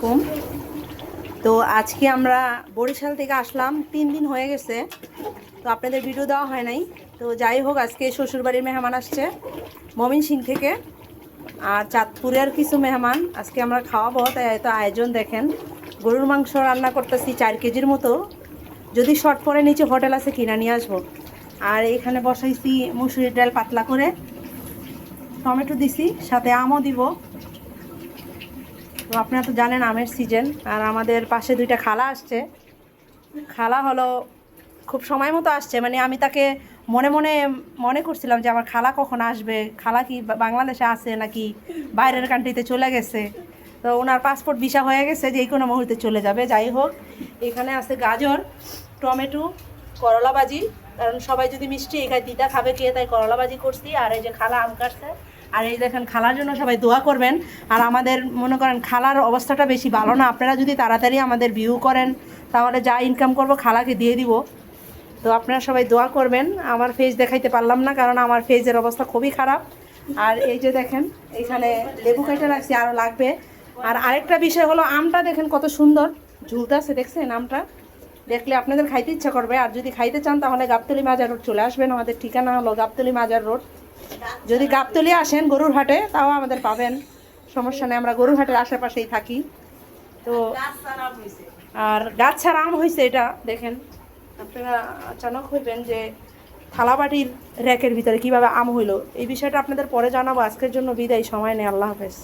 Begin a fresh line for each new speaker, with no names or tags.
কম তো আজকে আমরা বরিশাল থেকে আসলাম, 3 দিন হয়ে গেছে। তো আপনাদের ভিডিও দেওয়া হয় নাই। তো যাই হোক, আজকে শ্বশুরবাড়ির মেহমান আসছে ময়মনসিংহ থেকে, আর চাঁদপুরের কিছু মেহমান আজকে আমরা খাওয়াবো। তাই এত আয়োজন দেখেন। গরুর মাংস রান্না করতেছি 4 কেজির মতো। যদি শর্ট পরে নিচে হোটেল আছে কিনা নিয়ে আসবো। আর এখানে বসাইছি মুসুরির ডাল পাতলা করে, টমেটো দিছি, সাথে আমও দিব। তো আপনারা তো জানেন আমের সিজন। আর আমাদের পাশে 2টা খালা আসছে। খালা হলো খুব সময় মতো আসছে, মানে আমি তাকে মনে মনে মনে করছিলাম যে আমার খালা কখন আসবে, খালা কি বাংলাদেশে আছে নাকি বাইরের কান্ট্রিতে চলে গেছে। তো ওনার পাসপোর্ট ভিসা হয়ে গেছে, যে কোনো মুহূর্তে চলে যাবে। যাই হোক, এখানে আছে গাজর, টমেটো, করলা ভাজি। কারণ সবাই যদি মিষ্টি এখানে দিদা খাবে কে, তাই করলা ভাজি করছি। আর এই যে খালা আম কাটছে। আর এই দেখেন, খালার জন্য সবাই দোয়া করবেন। আর আমাদের মনে করেন খালার অবস্থাটা বেশি ভালো না, আপনারা যদি তাড়াতাড়ি আমাদের ভিউ করেন তাহলে যা ইনকাম করব খালাকে দিয়ে দিব। তো আপনারা সবাই দোয়া করবেন। আমার ফেস দেখাইতে পারলাম না, কারণ আমার ফেসের অবস্থা খুবই খারাপ। আর এই যে দেখেন, এখানে লেবু কেটে রাখছি, আরও লাগবে। আর আরেকটা বিষয় হলো, আমটা দেখেন কত সুন্দর ঝুলতে আছে, দেখছেন? আমটা দেখলে আপনাদের খাইতে ইচ্ছা করবে। আর যদি খাইতে চান তাহলে গাবতলী মাজার রোড চলে আসবেন। আমাদের ঠিকানা হলো গাবতলী মাজার রোড। যদি গাবতলী আসেন গরুর হাটে, তাও আমাদের পাবেন, সমস্যা নেই। আমরা গরুর হাটের আশেপাশেই থাকি। তো আর গাছ ছাড়া আম হয়েছে, এটা দেখেন। আপনারা অচানক হইবেন যে থালাবাটির র্যাকের ভিতরে কিভাবে আম হইলো। এই বিষয়টা আপনাদের পরে জানাবো। আজকের জন্য বিদায়, সময় নেই। আল্লাহ হাফেজ।